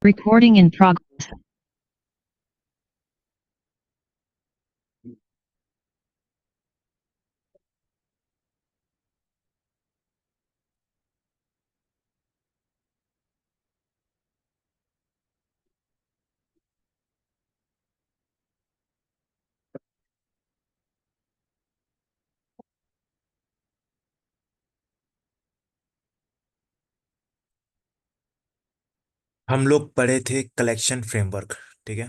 Recording in progress. हम लोग पढ़े थे कलेक्शन फ्रेमवर्क। ठीक है।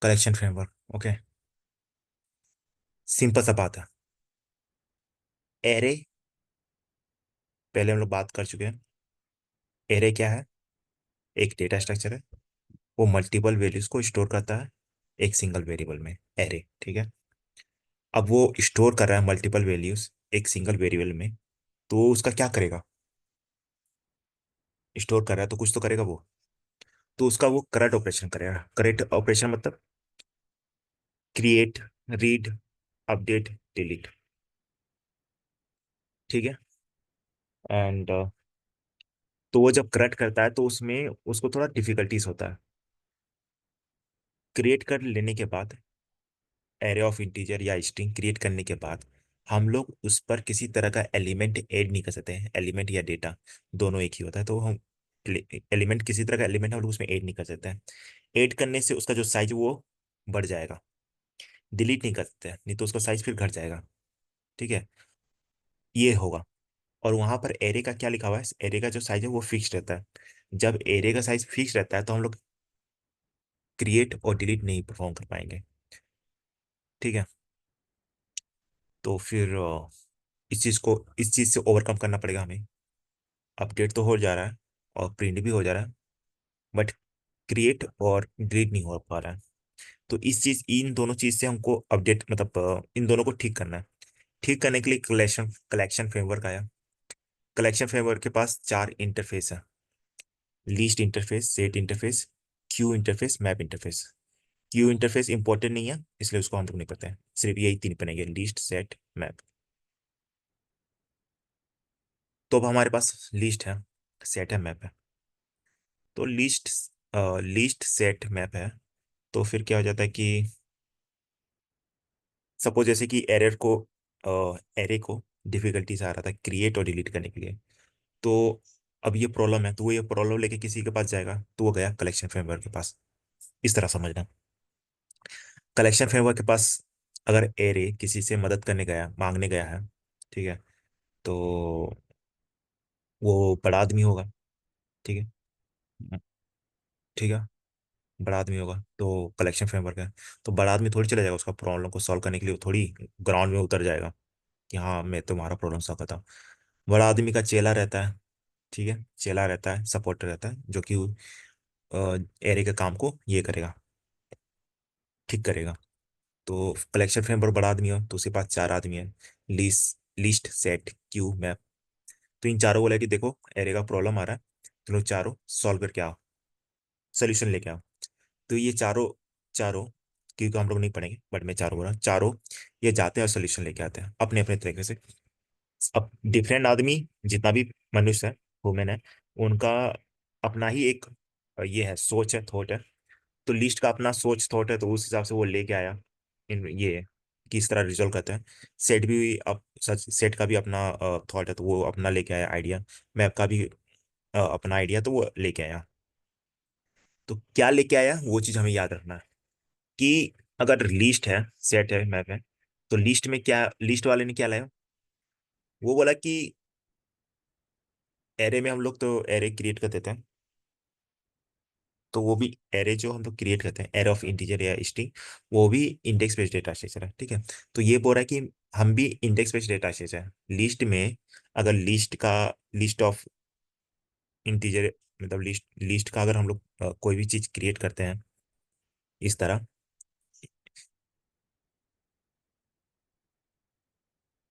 Collection framework. ओके। सिंपल सा बात है। एरे पहले हम लोग बात कर चुके हैं। एरे क्या है? एक डेटा स्ट्रक्चर है। वो मल्टीपल वैल्यूज को स्टोर करता है एक सिंगल वेरिएबल में। एरे, ठीक है। अब वो स्टोर कर रहा है मल्टीपल वैल्यूज एक सिंगल वेरिएबल में, तो वो उसका क्या करेगा? स्टोर कर रहा है तो कुछ तो करेगा वो। तो उसका वो करंट ऑपरेशन करेगा। करेक्ट ऑपरेशन मतलब क्रिएट, रीड, अपडेट, डिलीट। ठीक है। एंड तो वो जब करंट करता है तो उसमें उसको थोड़ा डिफिकल्टीज होता है। क्रिएट कर लेने के बाद, एरे ऑफ इंटीजर या स्ट्रिंग क्रिएट करने के बाद, हम लोग उस पर किसी तरह का एलिमेंट ऐड नहीं कर सकते हैं। एलिमेंट या डेटा दोनों एक ही होता है, तो हम एलिमेंट, किसी तरह का एलिमेंट हम लोग उसमें ऐड नहीं कर सकते हैं। ऐड करने से उसका जो साइज वो बढ़ जाएगा। डिलीट नहीं कर सकते हैं, नहीं तो उसका साइज फिर घट जाएगा। ठीक है। ये होगा। और वहां पर एरे का क्या लिखा हुआ है? एरे का जो साइज है वो फिक्स रहता है। जब एरे का साइज फिक्स रहता है तो हम लोग क्रिएट और डिलीट नहीं परफॉर्म कर पाएंगे। ठीक है। तो फिर इस चीज से ओवरकम करना पड़ेगा हमें। अपडेट तो हो जा रहा है और प्रिंट भी हो जा रहा है, बट क्रिएट और डिलीट नहीं हो पा रहा है। तो इन दोनों चीज से हमको अपडेट मतलब इन दोनों को ठीक करना है। ठीक करने के लिए कलेक्शन कलेक्शन फ्रेमवर्क आया। कलेक्शन फ्रेमवर्क के पास चार इंटरफेस है। Least interface, set interface, Q interface, map interface. Q interface important नहीं है, इसलिए उसको हम लोग नहीं पढ़ते हैं। सिर्फ यही तीन बनेंगे, लीस्ट, सेट, मैप। तो अब हमारे पास लिस्ट है, सेट है, मैप है। तो लिस्ट सेट मैप है। तो फिर क्या हो जाता है कि सपोज जैसे कि एरे को डिफिकल्टीज आ रहा था क्रिएट और डिलीट करने के लिए। तो अब ये प्रॉब्लम है, तो वो ये प्रॉब्लम लेके किसी के पास जाएगा, तो वो गया कलेक्शन फ्रेमवर्क के पास। इस तरह समझना। कलेक्शन फ्रेमवर्क के पास अगर एरे किसी से मदद करने गया, मांगने गया है, ठीक है, तो वो बड़ा आदमी होगा। ठीक है। ठीक है। बड़ा आदमी होगा तो कलेक्शन फ्रेमवर्क है। तो बड़ा आदमी थोड़ी चला जाएगा उसका प्रॉब्लम को सॉल्व करने के लिए, वो थोड़ी ग्राउंड में उतर जाएगा कि हाँ मैं तुम्हारा प्रॉब्लम सॉल्व करता हूँ। बड़ा आदमी का चेला रहता है। ठीक है, चेला रहता है, सपोर्टर रहता है, जो कि एरे के काम को ये करेगा, ठीक करेगा। तो कलेक्शन फ्रेमवर्क बड़ा आदमी हो तो उसके पास चार आदमी है। List, set, Q, map. तो इन चारों को लेके देखो, एरे का प्रॉब्लम आ रहा है, तुम लोग चारों सॉल्व करके आओ, सोल्यूशन लेके आओ। तो ये चारों चारों, क्योंकि हम लोग नहीं पढ़ेंगे बट मैं चारों बोल रहा हूँ, चारों ये जाते हैं और सोल्यूशन लेके आते हैं अपने अपने तरीके से। अब डिफरेंट आदमी, जितना भी मनुष्य है, वुमेन है, उनका अपना ही एक ये है, सोच है, थॉट है। तो लिस्ट का अपना सोच थॉट है, तो उस हिसाब से वो लेके आया इन ये किस तरह रिजोल्व करते हैं। सेट भी अब सच, सेट का भी अपना थॉट है, तो वो अपना लेके आया आइडिया। मैप का भी अपना आइडिया, तो वो लेके आया। तो क्या लेके आया वो चीज हमें याद रखना है कि अगर लिस्ट है, सेट है, मैप है, तो लिस्ट में क्या, लिस्ट वाले ने क्या लाया? वो बोला कि एरे में हम लोग तो एरे क्रिएट कर देते हैं। तो वो भी एरे जो हम लोग क्रिएट करते हैं, एरे ऑफ इंटीजर या स्ट्रिंग, वो भी इंडेक्स बेस्ड डेटा स्ट्रक्चर है। ठीक है। तो ये बोल रहा है कि हम भी इंडेक्स बेस्ड डेटा स्ट्रक्चर है लिस्ट में। अगर लिस्ट ऑफ इंटीजर मतलब लिस्ट का अगर हम लोग कोई भी चीज क्रिएट करते हैं इस तरह,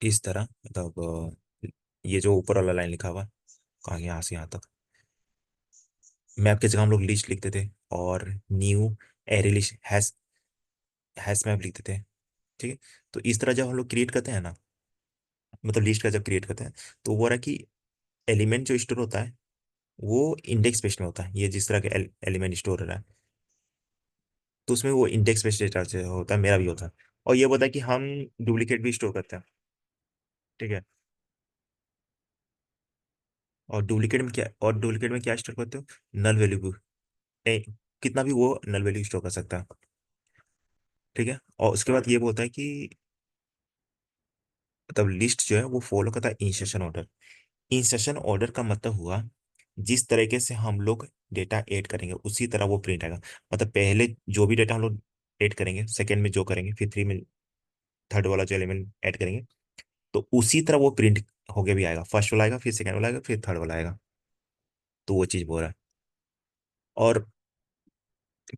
इस तरह मतलब ये जो ऊपर वाला लाइन लिखा हुआ, कहाँ यहाँ से यहाँ तक, मैप की जगह हम लोग लिस्ट लिखते थे, और new array list hash hash map लिखते थे। ठीक है। तो इस तरह जब हम लोग क्रिएट करते हैं ना, मतलब लिस्ट का जब क्रिएट करते हैं, तो वो रहा कि एलिमेंट जो स्टोर होता है वो इंडेक्स बेस्ड में होता है, ये जिस तरह के एलिमेंट स्टोर हो रहा है, तो उसमें वो इंडेक्स बेस्ड डेटा से होता है, मेरा भी होता है। और ये होता है कि हम डुप्लीकेट भी स्टोर करते हैं। ठीक है। और डुप्लीकेट में क्या स्टोर करते हो? नल वैल्यू भी। ए, कितना भी वो नल वैल्यू स्टोर कर सकता है। ठीक है। और उसके बाद ये बोलता है कि मतलब लिस्ट जो है वो फॉलो करता है इंसर्शन ऑर्डर। इंसर्शन ऑर्डर का मतलब हुआ, जिस तरीके से हम लोग डेटा ऐड करेंगे उसी तरह वो प्रिंट आएगा। मतलब पहले जो भी डेटा हम लोग ऐड करेंगे, सेकंड में जो करेंगे, फिर थ्री में थर्ड वाला जो एलिमेंट ऐड करेंगे, तो उसी तरह वो प्रिंट होके भी आएगा। फर्स्ट वाला आएगा, फिर सेकंड वाला आएगा, फिर थर्ड वाला आएगा। तो वो चीज बोल रहा है। और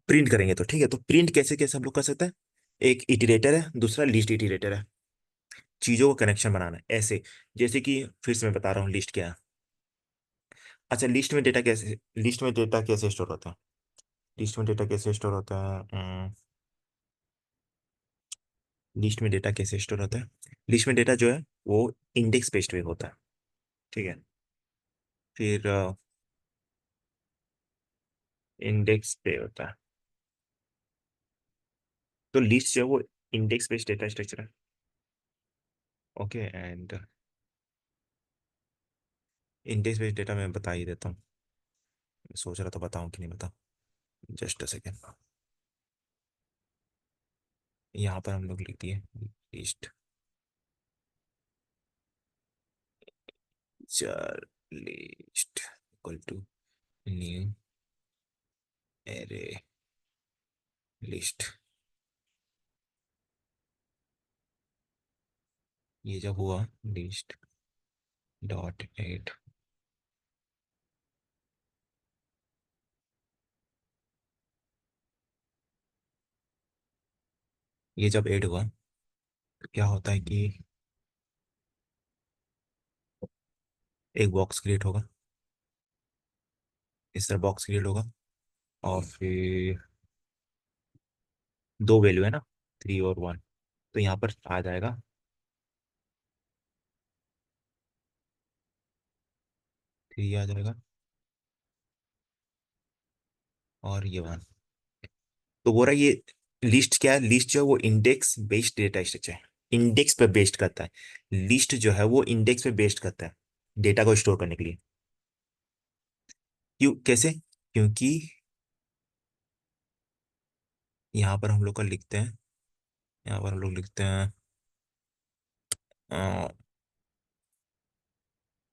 प्रिंट करेंगे तो ठीक है, तो प्रिंट कैसे कैसे हम लोग कर सकते हैं? एक इटरेटर है, दूसरा लिस्ट इटरेटर है। चीजों को कनेक्शन बनाना है ऐसे। जैसे कि फिर से मैं बता रहा हूँ लिस्ट क्या है। अच्छा, लिस्ट में डेटा कैसे स्टोर होता है? लिस्ट में डेटा कैसे स्टोर होता है? लिस्ट में डेटा कैसे स्टोर होता है? लिस्ट में डेटा जो है वो इंडेक्स बेस्ड में होता है। ठीक है। फिर इंडेक्स पे होता है। तो लिस्ट जो है वो इंडेक्स बेस्ड डेटा स्ट्रक्चर है। Okay. And index based data मैं बता ही देता हूँ। मैं सोच रहा था बताऊँ कि नहीं बताऊँ। Just a second. यहाँ पर हम लोग लिख दिए लिस्ट, चार, list equal to new array list. ये जब हुआ लिस्ट डॉट एड, ये जब ऐड हुआ तो क्या होता है कि एक बॉक्स क्रिएट होगा। इस तरह बॉक्स क्रिएट होगा। और फिर दो वैल्यू है ना, 3 और 1। तो यहाँ पर आ जाएगा 3 आ जाएगा, और ये 1। तो बोल रहा है ये लिस्ट क्या है? लिस्ट जो है वो इंडेक्स बेस्ड डेटा स्ट्रक्चर है। इंडेक्स पे बेस्ड करता है। लिस्ट जो है वो इंडेक्स पे बेस्ड करता है डेटा को स्टोर करने के लिए। क्यों, कैसे? क्योंकि यहाँ पर हम लोग का लिखते हैं, यहाँ पर हम लोग लिखते हैं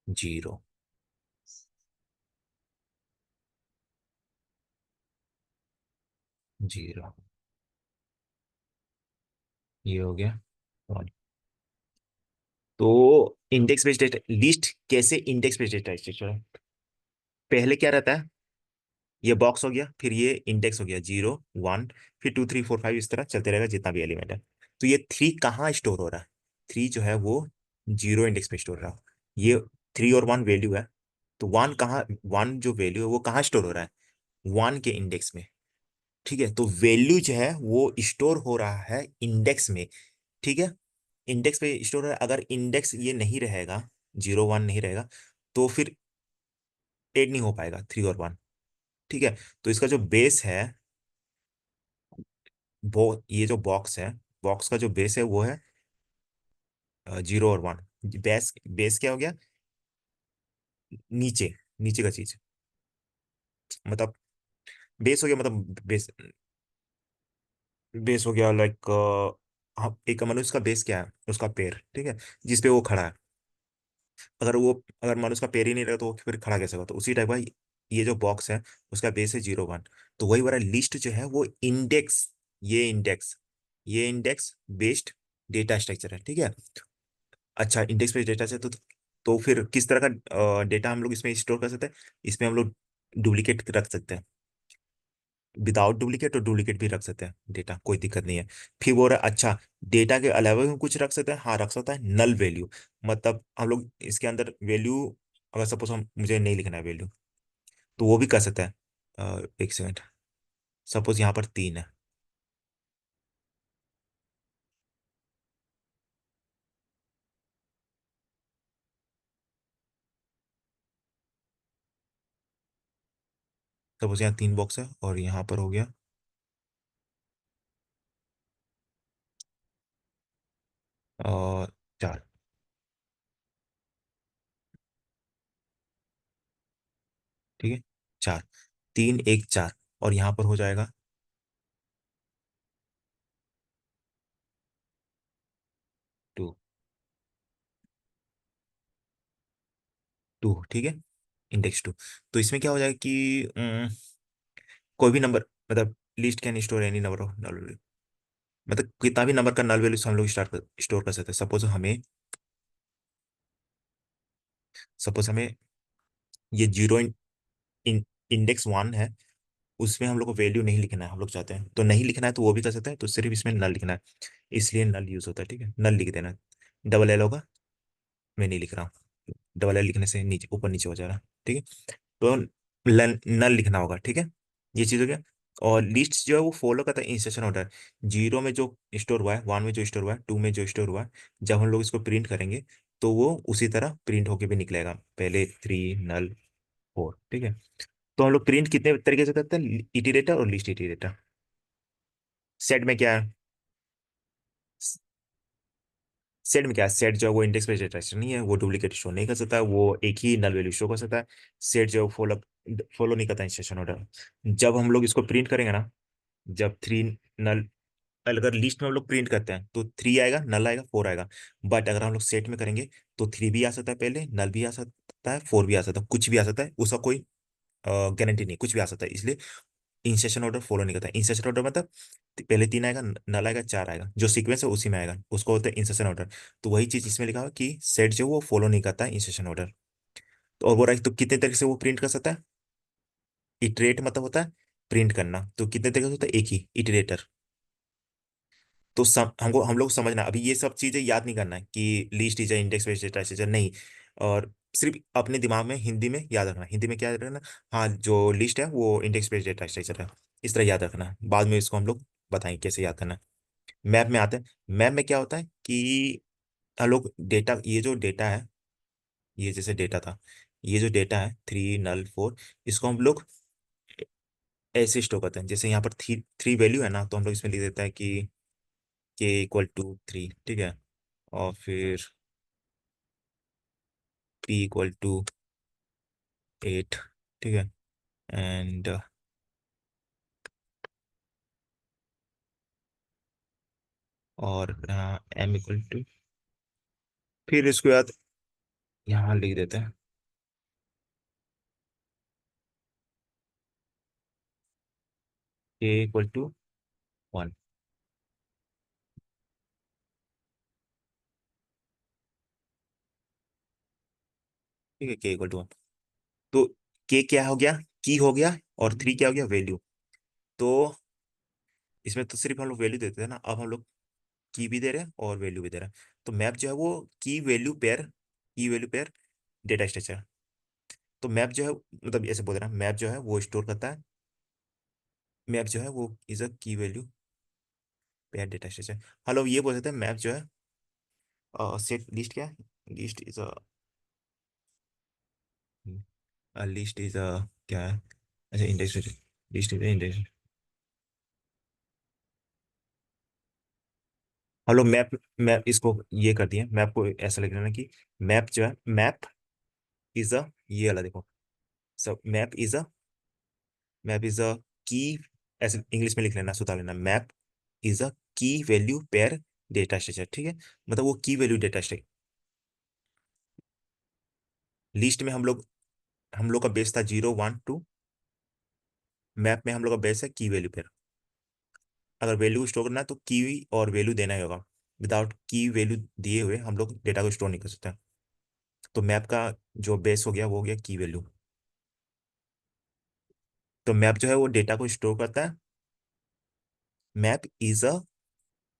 0, 0। ये हो गया। तो इंडेक्स बेस्ड डेटा लिस्ट कैसे इंडेक्स बेस्ड डेटा स्ट्रक्चर है? पहले क्या रहता है? ये बॉक्स हो गया, फिर ये इंडेक्स हो गया 0, 1, फिर 2, 3, 4, 5, इस तरह चलते रहेगा जितना भी एलिमेंट है। तो ये 3 कहाँ स्टोर हो रहा है? 3 जो है वो 0 इंडेक्स पे स्टोर हो रहा है। ये 3 और 1 वैल्यू है। तो 1 कहाँ, 1 जो वैल्यू है वो कहाँ स्टोर हो रहा है? 1 के इंडेक्स में। ठीक है। तो वैल्यू जो है वो स्टोर हो रहा है इंडेक्स में। ठीक है। इंडेक्स पे स्टोर है। अगर इंडेक्स ये नहीं रहेगा, 0, 1 नहीं रहेगा, तो फिर ऐड नहीं हो पाएगा 3 और 1। ठीक है। तो इसका जो बेस है, वो ये जो बॉक्स है, बॉक्स का जो बेस है वो है 0 और 1। बेस बेस क्या हो गया? नीचे, नीचे का चीज। मतलब बेस हो गया, मतलब बेस, बेस हो गया लाइक, हाँ, एक मनुष्य का बेस क्या है? उसका पैर। ठीक है। जिसपे वो खड़ा है। अगर वो, अगर मनुष्य का पैर ही नहीं रहा तो वो फिर खड़ा कैसे होगा? तो उसी टाइप का ये जो बॉक्स है उसका बेस है 0, 1। तो वही वाला लिस्ट जो है वो इंडेक्स, ये इंडेक्स, ये इंडेक्स बेस्ड डेटा स्ट्रक्चर है। ठीक है। अच्छा, इंडेक्स बेस्ड डेटा से तो फिर किस तरह का डेटा हम लोग इसमें स्टोर कर सकते हैं? इसमें हम लोग डुप्लीकेट रख सकते हैं, विदाउट डुप्लीकेट, और डुप्लीकेट भी रख सकते हैं डेटा, कोई दिक्कत नहीं है। फिर वो रहा, अच्छा, डेटा के अलावा भी कुछ रख सकते हैं? हाँ, रख सकता है नल वैल्यू। मतलब हम लोग इसके अंदर वैल्यू, अगर सपोज हम, मुझे नहीं लिखना है वैल्यू, तो वो भी कर सकता है। एक सेकंड। सपोज यहाँ पर 3 है। सपोज यहाँ 3 बॉक्स है और यहाँ पर हो गया और 4। ठीक है, 4, 3 1 4, और यहाँ पर हो जाएगा 2 2। ठीक है, इंडेक्स 2। तो इसमें क्या हो जाएगा कि कोई भी नंबर, मतलब list can store any number of null value, मतलब कितना भी नंबर का नल वैल्यू हम लोग स्टोर कर सकते हैं। सपोज हमें ये जीरो इंडेक्स 1 है, उसमें हम लोग को वैल्यू नहीं लिखना है, हम लोग चाहते हैं तो नहीं लिखना है, तो वो भी कर सकते हैं, तो सिर्फ इसमें नल लिखना है, इसलिए नल यूज होता है। ठीक है, नल लिख देना। डबल एल होगा, मैं नहीं लिख रहा हूँ, डबल एल लिखने से नीचे ऊपर नीचे हो जा रहा है। ठीक है, तो नल लिखना होगा। ठीक है, ये चीज हो गया। और लिस्ट जो है वो फॉलो करता है इंस्ट्रक्शन ऑर्डर। जीरो में जो स्टोर हुआ है, 1 में जो स्टोर हुआ है, 2 में जो स्टोर हुआ है, जब हम लोग इसको प्रिंट करेंगे तो वो उसी तरह प्रिंट होके भी निकलेगा, पहले 3 नल 4। ठीक है, तो हम लोग प्रिंट कितने तरीके से करते हैं, इटरेटर और लिस्ट इटरेटर। सेट में क्या है, सेट में क्या है, सेट जो है वो इंडेक्स बेस्ड डाटा नहीं है, वो डुप्लीकेट शो नहीं कर सकता है, वो एक ही नल वैल्यू शो कर सकता है। सेट जो फॉलो फॉलो नहीं करता इंस्ट्रक्शन ऑर्डर। जब हम लोग इसको प्रिंट करेंगे ना, जब 3 नल, अगर लिस्ट में हम लोग प्रिंट करते हैं तो 3 आएगा, नल आएगा, 4 आएगा। बट अगर हम लोग सेट में करेंगे तो 3 भी आ सकता है, पहले नल भी आ सकता है, 4 भी आ सकता है, कुछ भी आ सकता है, उसका कोई गारंटी नहीं, कुछ भी आ सकता है। इसलिए इंस्ट्रक्शन ऑर्डर फॉलो नहीं करता। इंस्ट्रक्शन ऑर्डर मतलब पहले 3 आएगा, नल आएगा, 4 आएगा, जो सीक्वेंस है उसी में आएगा, उसको होता है इंस्ट्रक्शन ऑर्डर। तो वही चीज इसमें लिखा हुआ है कि सेट जो वो फॉलो नहीं करता है इंस्ट्रक्शन ऑर्डर। तो और बोल रहा है तो कितने तरीके से वो प्रिंट कर सकता है, इटरेट मतलब होता है प्रिंट करना, तो कितने तरीके से होता है, एक ही इटरेटर। तो हमको हम लोग समझना, अभी ये सब चीजें याद नहीं करना है कि list is index based data structure नहीं, और सिर्फ अपने दिमाग में हिंदी में याद रखना, हिंदी में क्या याद रखना, हाँ जो लिस्ट है वो इंडेक्स बेस्ड डेटा स्ट्रक्चर है, इस तरह याद रखना है। बाद में इसको हम लोग बताएंगे कैसे याद करना है। मैप में आते हैं। मैप में क्या होता है कि हम लोग डेटा, ये जो डेटा है, ये जैसे डेटा था, ये जो डेटा है 3 नल 4, इसको हम लोग ऐसे स्टोर करते हैं, जैसे यहाँ पर थ्री थ्री वैल्यू है ना, तो हम लोग इसमें लिख देता है कि k = 3। ठीक है, और फिर p = 8। ठीक है, एंड और m = फिर इसके बाद यहाँ लिख देते हैं k = 1। ठीक है, k = 1। तो k क्या हो गया, की हो गया, और 3 क्या हो गया, वैल्यू। तो इसमें तो सिर्फ हम लोग वैल्यू देते थे ना, अब हम लोग की भी दे रहे हैं और वैल्यू भी दे रहे हैं। तो मैप जो है वो की वैल्यू पेयर डेटा स्ट्रक्चर। तो मैप जो है, मतलब ऐसे बोल रहे हैं, मैप जो है वो स्टोर करता है, मैप जो है वो is a key value pair data structure. हम लोग ये बोल सकते हैं मैप जो है, सेट लिस्ट क्या है, लिस्ट इज लिस्ट इज क्या है, अच्छा इंडेक्स, लिस्ट इज इंडेक्स। हम लोग मैप मैप इसको ये कर दिए, मैप को ऐसा लिख लेना कि मैप जो है, मैप इज अ, ये वाला देखो, सब मैप इज अ की, ऐसे इंग्लिश में लिख लेना, सुधार लेना, map is a key value pair data structure. ठीक है, मतलब वो की वैल्यू डेटा स्ट्रक्चर। लिस्ट में हम लोग का बेस था 0 1 2, मैप में हम लोग का बेस है की वैल्यू पेयर। अगर वैल्यू स्टोर करना है तो की और वैल्यू देना ही होगा, विदाउट की वैल्यू दिए हुए हम लोग डेटा को स्टोर नहीं कर सकते। तो मैप का जो बेस हो गया वो हो गया की वैल्यू। तो मैप जो है वो डेटा को स्टोर करता है, map is a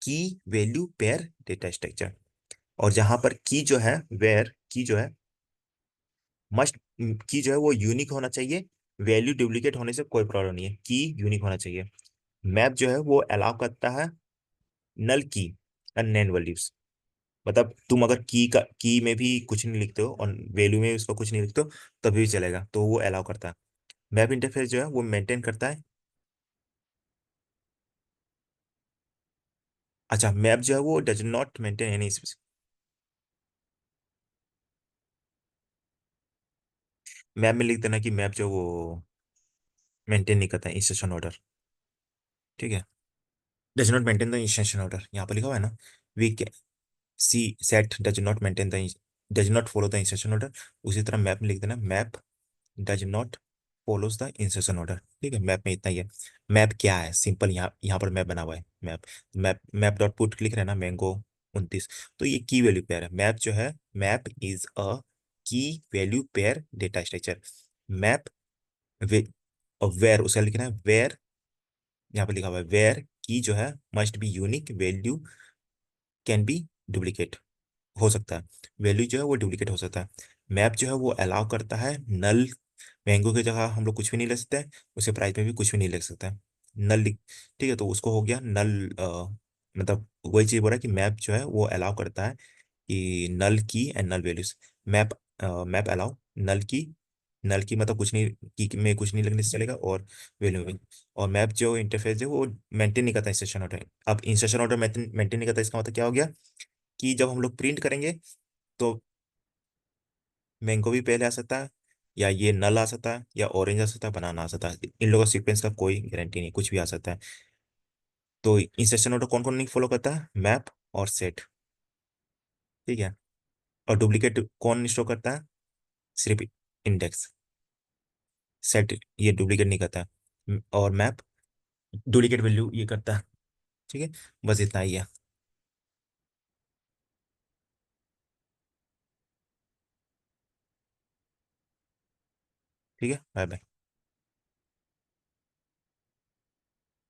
key value pair data structure. और जहां पर की जो है, वेयर की जो है, मस्ट, की जो है वो यूनिक होना चाहिए, वैल्यू डुप्लीकेट होने से कोई प्रॉब्लम नहीं है, की यूनिक होना चाहिए। मैप जो है वो अलाउ करता है नल की, अननेम वैल्यूज, मतलब तुम अगर की में भी कुछ नहीं लिखते हो और वैल्यू में उसका कुछ नहीं लिखते हो तभी भी चलेगा, तो वो अलाउ करता है। मैप इंटरफेस जो है वो मेंटेन करता है। अच्छा, मैप जो है वो does not maintain any. Map में लिख देना कि मैप जो है वो मेंटेन नहीं करता है इंस्ट्रक्शन ऑर्डर। ठीक है। Does not maintain the instruction order यहाँ पर लिखा हुआ है ना। We see set does not maintain the, does not follow the instruction order. उसी तरह मैप में लिख देना map does not follows the instruction order. ठीक है, मैप में इतना ही है। मैप क्या है, सिंपल, यहाँ यहाँ पर मैप बना हुआ है map. Map dot put click रहे ना मैंगो 29। तो ये की वैल्यू पेयर है मैप जो है। Map is a key value pair data structure. Map way, और वेयर उसका लिखना है वेयर। यहाँ पे लिखा हुआ है वेयर की जो है must be unique value can be duplicate, हो सकता है वैल्यू जो है वो डुप्लीकेट हो सकता है। मैप जो है वो अलाउ करता है नल। मैंगो की जगह हम लोग कुछ भी नहीं लिख सकते हैं, उसके प्राइस में भी कुछ भी नहीं लिख सकते हैं। नल लिख, ठीक है, तो उसको हो गया नल। मतलब वही चीज बोल रहा है कि मैप जो है वो अलाउ करता है कि null key and null values. Map map allow null key, null की मतलब कुछ नहीं, की में कुछ नहीं लिखने से चलेगा, और वैल्यू में। और मैप जो इंटरफेस है वो मेंटेन नहीं करता इंस्ट्रक्शन ऑर्डर। अब इंस्ट्रक्शन ऑर्डर मेंटेन नहीं करता, इसका मतलब क्या हो गया कि जब हम लोग प्रिंट करेंगे तो मैंगो भी पहले आ सकता है, या ये नल आ सकता है, या ऑरेंज आ सकता है, बनाना आ सकता है। इन लोगों का सीक्वेंस का कोई गारंटी नहीं, कुछ भी आ सकता है। तो इंस्ट्रक्शन ऑर्डर कौन कौन नहीं फॉलो करता है, मैप और सेट। ठीक है। और डुप्लीकेट कौन स्टोर करता है, सिर्फ इंडेक्स। सेट ये डुप्लीकेट नहीं करता है। और मैप डुप्लीकेट वैल्यू ये करता है। ठीक है, बस इतना ही है। ठीक है, बाय बाय।